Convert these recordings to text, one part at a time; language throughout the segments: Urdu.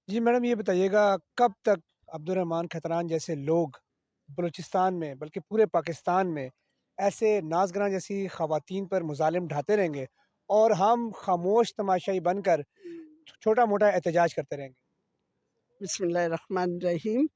جی میڈم یہ بتائیے گا کب تک عبدالرحمان کھتران جیسے لوگ بلوچستان میں بلکہ پورے پاکستان میں ایسے نازگراں جیسی خواتین پر مظالم ڈھاتے رہیں گے اور ہم خاموش تماشائی بن کر چھوٹا موٹا احتجاج کرتے رہیں گے؟ بسم اللہ الرحمن الرحیم۔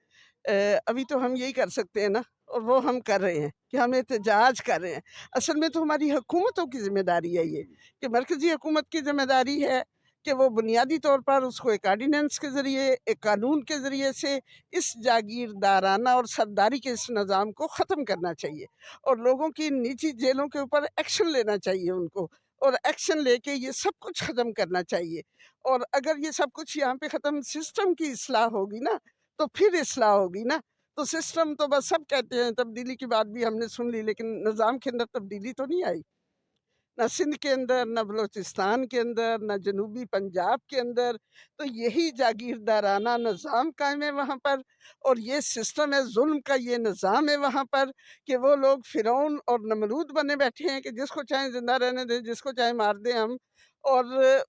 ابھی تو ہم یہی کر سکتے ہیں نا، اور وہ ہم کر رہے ہیں کہ ہم احتجاج کر رہے ہیں۔ اصل میں تو ہماری حکومتوں کی ذمہ داری ہے یہ، کہ مرکزی حکومت کی ذمہ داری ہے کہ وہ بنیادی طور پر اس کو ایک آرڈیننس کے ذریعے، ایک قانون کے ذریعے سے اس جاگیردارانہ اور سرداری کے اس نظام کو ختم کرنا چاہیے، اور لوگوں کی نجی جیلوں کے اوپر ایکشن لینا چاہیے ان کو، اور ایکشن لے کے یہ سب کچھ ختم کرنا چاہیے۔ اور اگر یہ سب کچھ یہاں پہ ختم، سسٹم کی اصلاح ہوگی نا، تو پھر اصلاح ہوگی نا۔ تو سسٹم تو بس سب کہتے ہیں تبدیلی کی بات بھی ہم نے سن لی، لیکن نظام کے اندر تبدیلی تو نہیں آئی، نہ سندھ کے اندر، نہ بلوچستان کے اندر، نہ جنوبی پنجاب کے اندر۔ تو یہی جاگیردارانہ نظام قائم ہے وہاں پر، اور یہ سسٹم ہے، ظلم کا یہ نظام ہے وہاں پر، کہ وہ لوگ فرعون اور نمرود بنے بیٹھے ہیں کہ جس کو چاہیں زندہ رہنے دیں، جس کو چاہیں مار دیں ہم۔ اور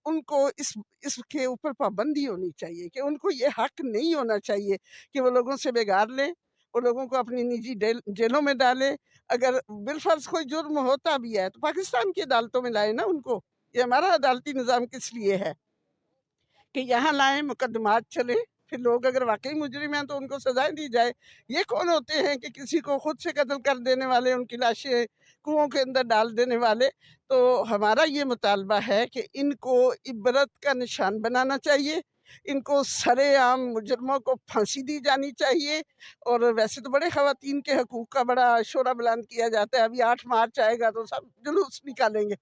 ان کو اس کے اوپر پابندی ہونی چاہیے کہ ان کو یہ حق نہیں ہونا چاہیے کہ وہ لوگوں سے بگاڑ لیں، وہ لوگوں کو اپنی نجی جیلوں میں ڈالیں۔ اگر بالفرض کوئی جرم ہوتا بھی ہے تو پاکستان کی عدالتوں میں لائیں نا ان کو۔ یہ ہمارا عدالتی نظام کس لیے ہے کہ یہاں لائیں، مقدمات چلے، پھر لوگ اگر واقعی مجرم ہیں تو ان کو سزائیں دی جائے۔ یہ کون ہوتے ہیں کہ کسی کو خود سے قتل کر دینے والے، ان کی لاشیں کنوؤں کے اندر ڈال دینے والے؟ تو ہمارا یہ مطالبہ ہے کہ ان کو عبرت کا نشان بنانا چاہیے، ان کو سرے عام مجرموں کو پھانسی دی جانی چاہیے۔ اور ویسے تو بڑے خواتین کے حقوق کا بڑا شورا بلند کیا جاتا ہے، ابھی 8 مارچ آئے گا تو سب جلوس نکالیں گے۔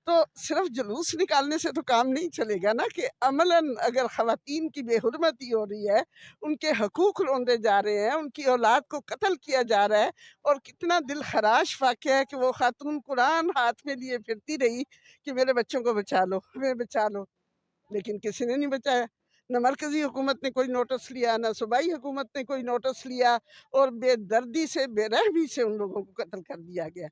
تو صرف جلوس نکالنے سے تو کام نہیں چلے گا نا، کہ عملاً اگر خواتین کی بے حرمتی ہو رہی ہے، ان کے حقوق روندے جا رہے ہیں، ان کی اولاد کو قتل کیا جا رہا ہے، اور کتنا دل خراش واقعہ ہے کہ وہ خاتون قرآن ہاتھ میں لیے پھرتی رہی کہ میرے بچوں کو بچا لو، ہمیں بچا لو، لیکن کسی نے نہیں بچایا۔ نہ مرکزی حکومت نے کوئی نوٹس لیا، نہ صوبائی حکومت نے کوئی نوٹس لیا، اور بے دردی سے، بے رحمی سے ان لوگوں کو قتل کر دیا گیا۔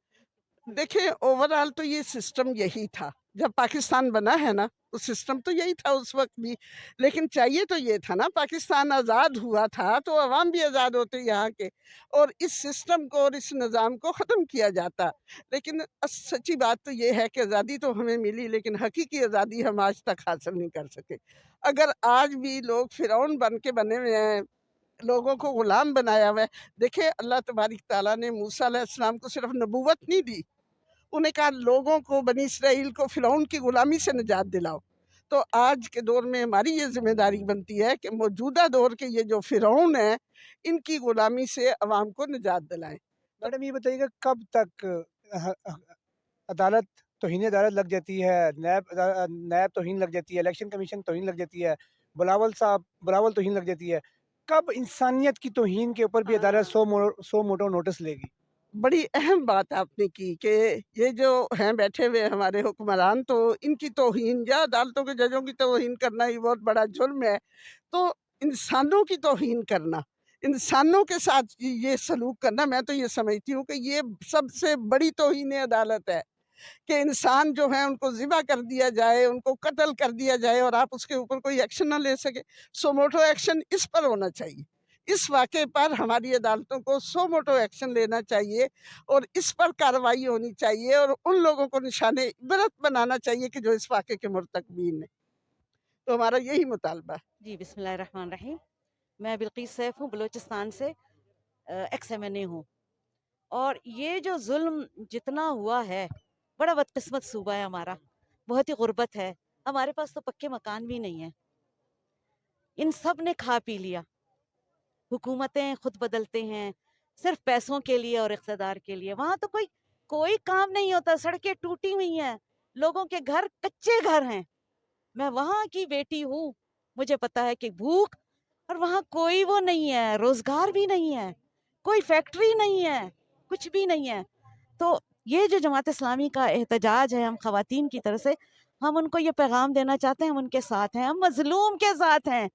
دیکھیں اوورآل تو یہ سسٹم یہی تھا جب پاکستان بنا ہے نا، تو سسٹم تو یہی تھا اس وقت بھی، لیکن چاہیے تو یہ تھا نا، پاکستان آزاد ہوا تھا تو عوام بھی آزاد ہوتے یہاں کے، اور اس سسٹم کو اور اس نظام کو ختم کیا جاتا۔ لیکن سچی بات تو یہ ہے کہ آزادی تو ہمیں ملی، لیکن حقیقی آزادی ہم آج تک حاصل نہیں کر سکے۔ اگر آج بھی لوگ فرعون بن کے بنے ہوئے ہیں، لوگوں کو غلام بنایا ہوا ہے۔ دیکھیں اللہ تبارک تعالیٰ نے موسیٰ علیہ السلام کو صرف نبوت نہیں دی، انہیں کہا لوگوں کو، بنی اسرائیل کو فرعون کی غلامی سے نجات دلاؤ۔ تو آج کے دور میں ہماری یہ ذمہ داری بنتی ہے کہ موجودہ دور کے یہ جو فرعون ہیں، ان کی غلامی سے عوام کو نجات دلائیں۔ تو میڈم یہ بتائیے گا کب تک عدالت توہین عدالت لگ جاتی ہے، نیب توہین لگ جاتی ہے، الیکشن کمیشن توہین لگ جاتی ہے، بلاول توہین لگ جاتی ہے، کب انسانیت کی توہین کے اوپر بھی عدالت سو موٹو نوٹس لے گی؟ بڑی اہم بات آپ نے کی کہ یہ جو ہیں بیٹھے ہوئے ہمارے حکمران، تو ان کی توہین یا عدالتوں کے ججوں کی توہین کرنا ہی بہت بڑا جرم ہے۔ تو انسانوں کی توہین کرنا، انسانوں کے ساتھ یہ سلوک کرنا، میں تو یہ سمجھتی ہوں کہ یہ سب سے بڑی توہین عدالت ہے، کہ انسان جو ہیں ان کو ذبح کر دیا جائے، ان کو قتل کر دیا جائے، اور آپ اس کے اوپر کوئی ایکشن نہ لے سکے۔ سو موٹو ایکشن اس پر ہونا چاہیے، اس واقعے پر ہماری عدالتوں کو سو موٹو ایکشن لینا چاہیے، اور اس پر کارروائی ہونی چاہیے، اور ان لوگوں کو نشان عبرت بنانا چاہیے کہ جو اس واقعے کے مرتکبین ہیں۔ تو ہمارا یہی مطالبہ ہے۔ جی بسم اللہ الرحمن الرحیم۔ میں بلقیس سیف ہوں، بلوچستان سے ایکس ایم این اے ہوں۔ اور یہ جو ظلم جتنا ہوا ہے، بڑا بدقسمت صوبہ ہے ہمارا، بہت ہی غربت ہے، ہمارے پاس تو پکے مکان بھی نہیں ہیں، ان سب نے کھا پی لیا۔ حکومتیں خود بدلتے ہیں صرف پیسوں کے لیے اور اقتدار کے لیے، وہاں تو کوئی کام نہیں ہوتا، سڑکیں ٹوٹی ہوئی ہیں، لوگوں کے گھر کچے گھر ہیں۔ میں وہاں کی بیٹی ہوں، مجھے پتا ہے کہ بھوک، اور وہاں کوئی وہ نہیں ہے، روزگار بھی نہیں ہے، کوئی فیکٹری نہیں ہے، کچھ بھی نہیں ہے۔ تو یہ جو جماعت اسلامی کا احتجاج ہے ہم خواتین کی طرف سے، ہم ان کو یہ پیغام دینا چاہتے ہیں، ہم ان کے ساتھ ہیں، ہم مظلوم کے ساتھ ہیں،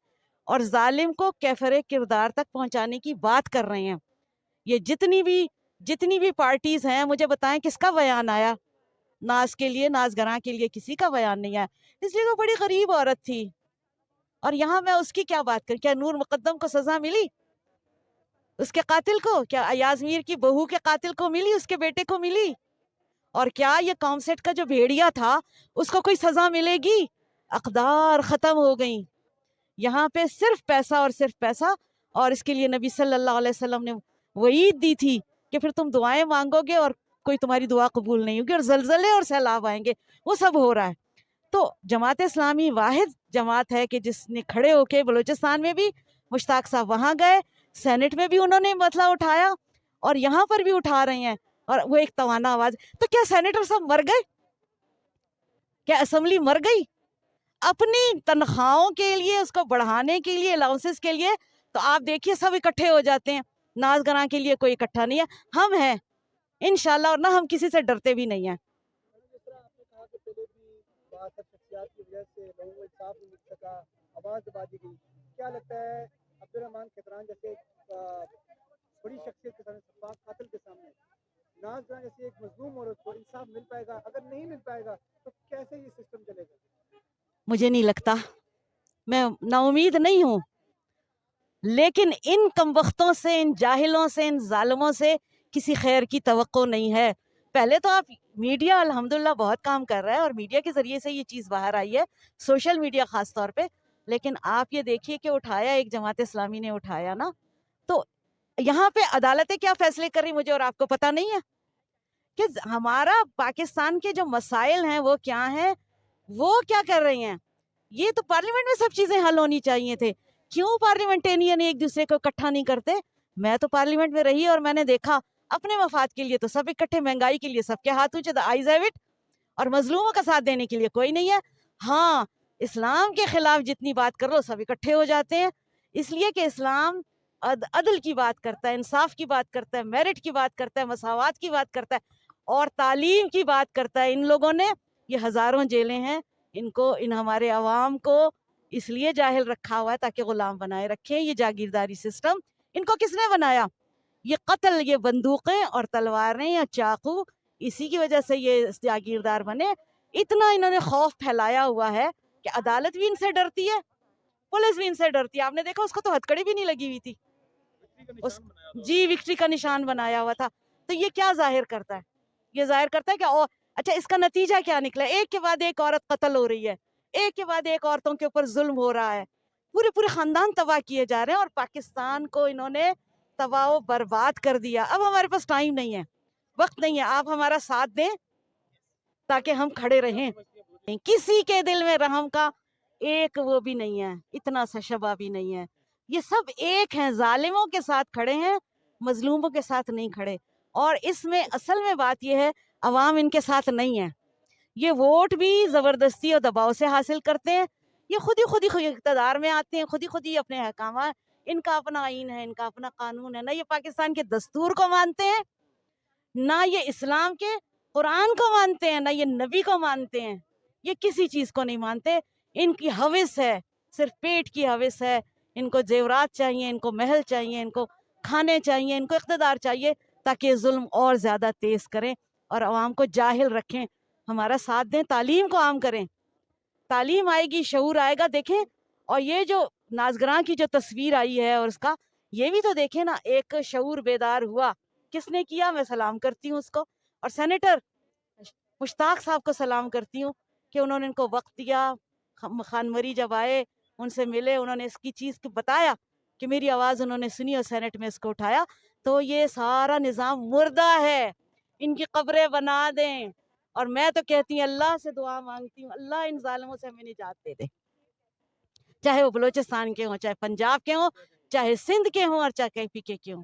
اور ظالم کو کیفر کردار تک پہنچانے کی بات کر رہے ہیں۔ یہ جتنی بھی پارٹیز ہیں، مجھے بتائیں کس کا بیان آیا؟ ناز کے لیے، ناز گراں کے لیے کسی کا بیان نہیں آیا، اس لیے وہ بڑی غریب عورت تھی، اور یہاں میں اس کی کیا بات کروں؟ کیا نور مقدم کو سزا ملی؟ اس کے قاتل کو؟ کیا ایاز میر کی بہو کے قاتل کو ملی؟ اس کے بیٹے کو ملی؟ اور کیا یہ قومسیٹ کا جو بھیڑیا تھا اس کو کوئی سزا ملے گی؟ اقدار ختم ہو گئیں. یہاں پہ صرف پیسہ اور صرف پیسہ. اور اس کے لیے نبی صلی اللہ علیہ وسلم نے وعید دی تھی کہ پھر تم دعائیں مانگو گے اور کوئی تمہاری دعا قبول نہیں ہوگی، اور زلزلے اور سیلاب آئیں گے. وہ سب ہو رہا ہے. تو جماعت اسلامی واحد جماعت ہے کہ جس نے کھڑے ہو کے بلوچستان میں بھی مشتاق صاحب وہاں گئے، سینٹ میں بھی انہوں نے مسئلہ اٹھایا اور یہاں پر بھی اٹھا رہے ہیں، اور وہ ایک توانا آواز. تو کیا سینیٹر صاحب مر گئے؟ کیا اسمبلی مر گئی؟ اپنی تنخواہوں کے لیے، اس کو بڑھانے کے لیے، الاؤنسز کے لیے تو آپ دیکھیے سب اکٹھے ہو جاتے ہیں. ناز گراں کے لیے کوئی اکٹھا نہیں ہے. ہم ہیں انشاءاللہ، اور نہ ہم کسی سے ڈرتے بھی نہیں ہیں. جس طرح آپ نے کہا کہ پہلے بھی بعض شخصیات کی وجہ سے لوگوں کو انصاف نہیں مل سکا، آواز دبا دی گئی، کیا لگتا ہے عبدالرحمان کھتران جیسے بڑی شخصیت کے سامنے، شفاف قاتل کے سامنے ناز گراں جیسے ایک مظلوم عورت کو انصاف مل پائے گا؟ اگر نہیں مل پائے گا تو کیسے یہ سسٹم چلے گا؟ مجھے نہیں لگتا، میں نا امید نہیں ہوں، لیکن ان کم وقتوں سے، ان جاہلوں سے، ان ظالموں سے کسی خیر کی توقع نہیں ہے. پہلے تو آپ میڈیا الحمدللہ بہت کام کر رہا ہے اور میڈیا کے ذریعے سے یہ چیز باہر آئی ہے، سوشل میڈیا خاص طور پہ. لیکن آپ یہ دیکھیے کہ اٹھایا ایک جماعت اسلامی نے اٹھایا نا، تو یہاں پہ عدالتیں کیا فیصلے کر رہی مجھے اور آپ کو پتہ نہیں ہے کہ ہمارا پاکستان کے جو مسائل ہیں وہ کیا ہیں، وہ کیا کر رہی ہیں. یہ تو پارلیمنٹ میں سب چیزیں حل ہونی چاہیے تھے. کیوں پارلیمنٹینین ایک دوسرے کو اکٹھا نہیں کرتے؟ میں تو پارلیمنٹ میں رہی اور میں نے دیکھا اپنے مفاد کے لیے تو سب اکٹھے، مہنگائی کے لیے سب کے ہاتھ اونچے، آئیز ہیو اٹ، اور مظلوموں کا ساتھ دینے کے لیے کوئی نہیں ہے. ہاں، اسلام کے خلاف جتنی بات کر لو سب اکٹھے ہو جاتے ہیں، اس لیے کہ اسلام عدل کی بات کرتا ہے، انصاف کی بات کرتا ہے، میرٹ کی بات کرتا ہے، مساوات کی بات کرتا ہے اور تعلیم کی بات کرتا ہے. ان لوگوں نے یہ ہزاروں جیلیں ہیں، ان کو، ان ہمارے عوام کو اس لیے جاہل رکھا ہوا ہے تاکہ غلام بنائے رکھیں. یہ جاگیرداری سسٹم ان کو کس نے بنایا؟ یہ قتل، یہ بندوقیں اور تلواریں یا چاقو، اسی کی وجہ سے یہ جاگیردار بنے. اتنا انہوں نے خوف پھیلایا ہوا ہے کہ عدالت بھی ان سے ڈرتی ہے، پولیس بھی ان سے ڈرتی ہے. آپ نے دیکھا اس کو تو ہتھکڑی بھی نہیں لگی ہوئی تھی، جی وکٹری کا نشان بنایا ہوا تھا. تو یہ کیا ظاہر کرتا ہے؟ یہ ظاہر کرتا ہے کہ اچھا اس کا نتیجہ کیا نکلا؟ ایک کے بعد ایک عورت قتل ہو رہی ہے، ایک کے بعد ایک عورتوں کے اوپر ظلم ہو رہا ہے، پورے خاندان تباہ کیے جا رہے ہیں، اور پاکستان کو انہوں نے تباہ و برباد کر دیا. اب ہمارے پاس ٹائم نہیں ہے، وقت نہیں ہے. آپ ہمارا ساتھ دیں تاکہ ہم کھڑے رہیں. کسی کے دل میں رحم کا ایک وہ بھی نہیں ہے، اتنا سا شبہ بھی نہیں ہے. یہ سب ایک ہیں، ظالموں کے ساتھ کھڑے ہیں، مظلوموں کے ساتھ نہیں کھڑے. اور اس میں اصل میں بات یہ ہے عوام ان کے ساتھ نہیں ہے. یہ ووٹ بھی زبردستی اور دباؤ سے حاصل کرتے ہیں. یہ خود ہی اقتدار میں آتے ہیں، خود ہی اپنے احکامات، ان کا اپنا آئین ہے، ان کا اپنا قانون ہے. نہ یہ پاکستان کے دستور کو مانتے ہیں، نہ یہ اسلام کے قرآن کو مانتے ہیں، نہ یہ نبی کو مانتے ہیں. یہ کسی چیز کو نہیں مانتے. ان کی ہوس ہے، صرف پیٹ کی ہوس ہے. ان کو زیورات چاہیے، ان کو محل چاہیے، ان کو کھانے چاہیے، ان کو اقتدار چاہیے تاکہ یہ ظلم اور زیادہ تیز کریں اور عوام کو جاہل رکھیں. ہمارا ساتھ دیں، تعلیم کو عام کریں. تعلیم آئے گی، شعور آئے گا. دیکھیں، اور یہ جو نازگراں کی جو تصویر آئی ہے اور اس کا، یہ بھی تو دیکھیں نا، ایک شعور بیدار ہوا. کس نے کیا؟ میں سلام کرتی ہوں اس کو، اور سینیٹر مشتاق صاحب کو سلام کرتی ہوں کہ انہوں نے ان کو وقت دیا. خان مری جب آئے ان سے ملے، انہوں نے اس کی چیز کو بتایا کہ میری آواز انہوں نے سنی اور سینٹ میں اس کو اٹھایا. تو یہ سارا نظام مردہ ہے، ان کی قبریں بنا دیں. اور میں تو کہتی ہوں، اللہ سے دعا مانگتی ہوں، اللہ ان ظالموں سے ہمیں نجات دے دے، چاہے وہ بلوچستان کے ہوں، چاہے پنجاب کے ہوں، چاہے سندھ کے ہوں، اور چاہے KPK کے ہوں.